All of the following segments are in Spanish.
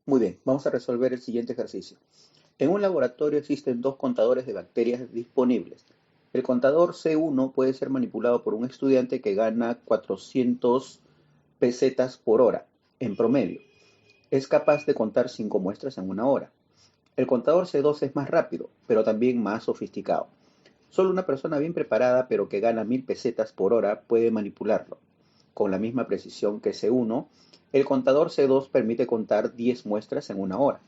Muy bien, vamos a resolver el siguiente ejercicio. En un laboratorio existen dos contadores de bacterias disponibles. El contador C1 puede ser manipulado por un estudiante que gana 400 pesetas por hora, en promedio. Es capaz de contar 5 muestras en una hora. El contador C2 es más rápido, pero también más sofisticado. Solo una persona bien preparada, pero que gana 1000 pesetas por hora, puede manipularlo. Con la misma precisión que C1, el contador C2 permite contar 10 muestras en una hora.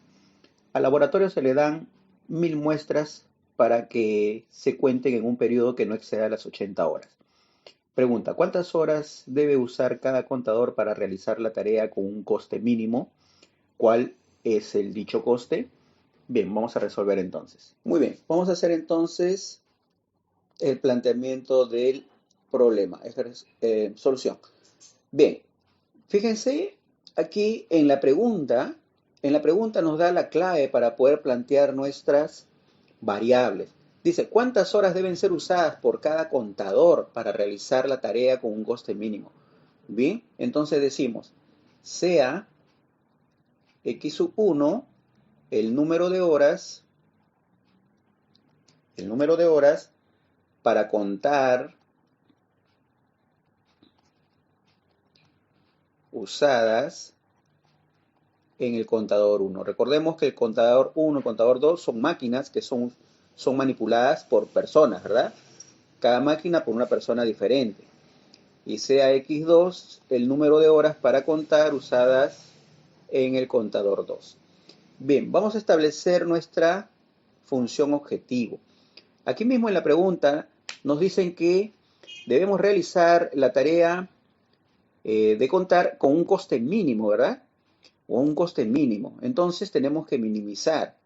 Al laboratorio se le dan 1000 muestras para que se cuenten en un periodo que no exceda las 80 horas. Pregunta, ¿cuántas horas debe usar cada contador para realizar la tarea con un coste mínimo? ¿Cuál es el dicho coste? Bien, vamos a resolver entonces. Muy bien, vamos a hacer entonces el planteamiento del problema. Solución. Bien, fíjense aquí en la pregunta nos da la clave para poder plantear nuestras variables. Dice, ¿cuántas horas deben ser usadas por cada contador para realizar la tarea con un coste mínimo? Bien, entonces decimos, sea x1 el número de horas para contar usadas en el contador 1. Recordemos que el contador 1 y el contador 2 son máquinas que son manipuladas por personas, ¿verdad? Cada máquina por una persona diferente. Y sea x2 el número de horas para contar usadas en el contador 2. Bien, vamos a establecer nuestra función objetivo. Aquí mismo en la pregunta nos dicen que debemos realizar la tarea de contar con un coste mínimo, ¿verdad? O un coste mínimo. Entonces tenemos que minimizar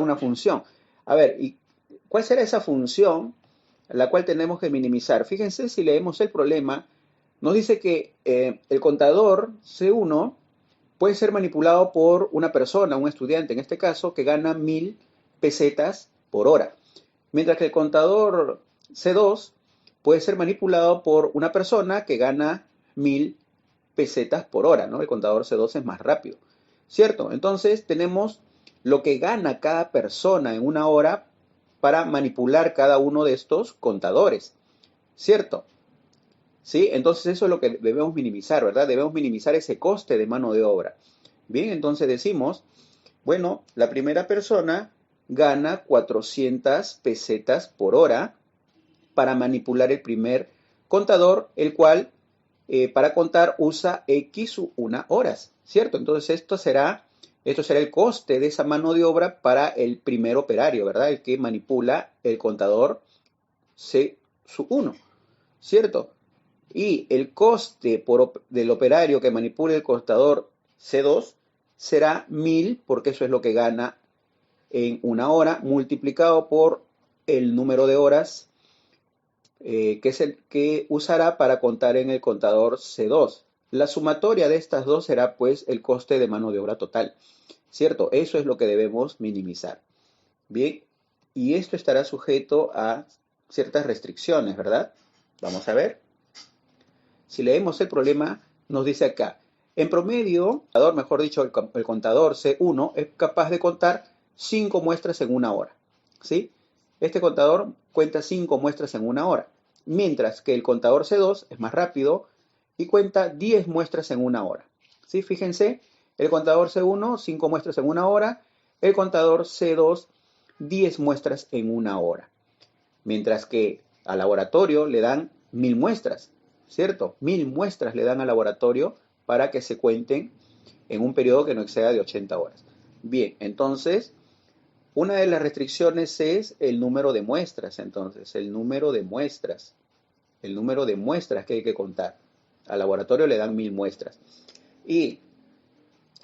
una función. A ver, ¿y cuál será esa función la cual tenemos que minimizar? Fíjense, si leemos el problema, nos dice que el contador C1 puede ser manipulado por una persona, un estudiante en este caso, que gana 1000 pesetas por hora. Mientras que el contador C2 puede ser manipulado por una persona que gana 1000 pesetas por hora, ¿no? El contador C2 es más rápido, ¿cierto? Entonces tenemos lo que gana cada persona en una hora para manipular cada uno de estos contadores, ¿cierto? ¿Sí? Entonces eso es lo que debemos minimizar, ¿verdad? Debemos minimizar ese coste de mano de obra. Bien, entonces decimos, bueno, la primera persona gana 400 pesetas por hora para manipular el primer contador, el cual para contar usa X1 horas, ¿cierto? Entonces esto será el coste de esa mano de obra para el primer operario, ¿verdad? El que manipula el contador C1, ¿cierto? Y el coste del operario que manipule el contador C2 será 1000, porque eso es lo que gana en una hora, multiplicado por el número de horas que es el que usará para contar en el contador C2. La sumatoria de estas dos será pues el coste de mano de obra total, ¿cierto? Eso es lo que debemos minimizar. Bien, y esto estará sujeto a ciertas restricciones, ¿verdad? Vamos a ver. Si leemos el problema, nos dice acá, en promedio, mejor dicho, el contador C1 es capaz de contar 5 muestras en una hora, ¿sí? Este contador cuenta 5 muestras en una hora, mientras que el contador C2 es más rápido y cuenta 10 muestras en una hora, ¿sí? Fíjense, el contador C1, 5 muestras en una hora, el contador C2, 10 muestras en una hora, mientras que al laboratorio le dan 1000 muestras, ¿cierto? 1000 muestras le dan al laboratorio para que se cuenten en un periodo que no exceda de 80 horas. Bien, entonces, una de las restricciones es el número de muestras, entonces, el número de muestras que hay que contar. Al laboratorio le dan 1000 muestras. Y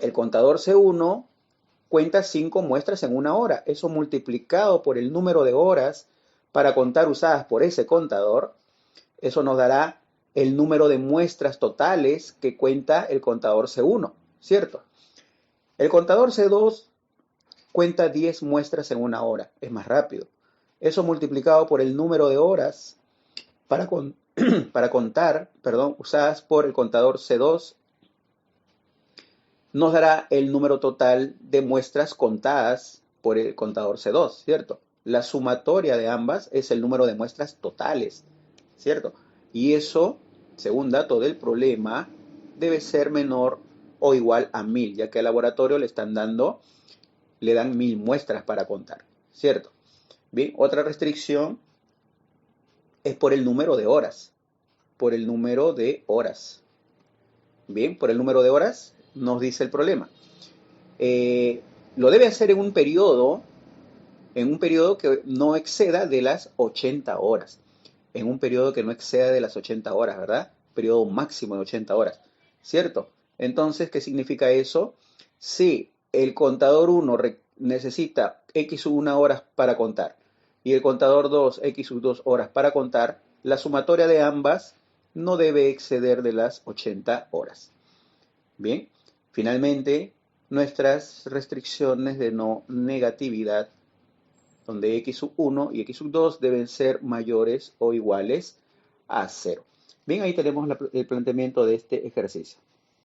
el contador C1 cuenta 5 muestras en una hora. Eso multiplicado por el número de horas para contar usadas por ese contador, eso nos dará el número de muestras totales que cuenta el contador C1, ¿cierto? El contador C2 cuenta 10 muestras en una hora, es más rápido. Eso multiplicado por el número de horas para, para contar, perdón, usadas por el contador C2 nos dará el número total de muestras contadas por el contador C2, ¿cierto? La sumatoria de ambas es el número de muestras totales, ¿cierto? Y eso, según dato del problema, debe ser menor o igual a 1000, ya que al laboratorio le dan 1000 muestras para contar, ¿cierto? Bien, otra restricción es por el número de horas, por el número de horas. Bien, por el número de horas nos dice el problema. Eh, lo debe hacer en un periodo que no exceda de las 80 horas. En un periodo que no exceda de las 80 horas, ¿verdad? Periodo máximo de 80 horas, ¿cierto? Entonces, ¿qué significa eso? Si el contador 1 necesita X1 horas para contar y el contador 2 X2 horas para contar, la sumatoria de ambas no debe exceder de las 80 horas. Bien, finalmente, nuestras restricciones de no negatividad, donde x1 y x2 deben ser mayores o iguales a 0. Bien, ahí tenemos el planteamiento de este ejercicio.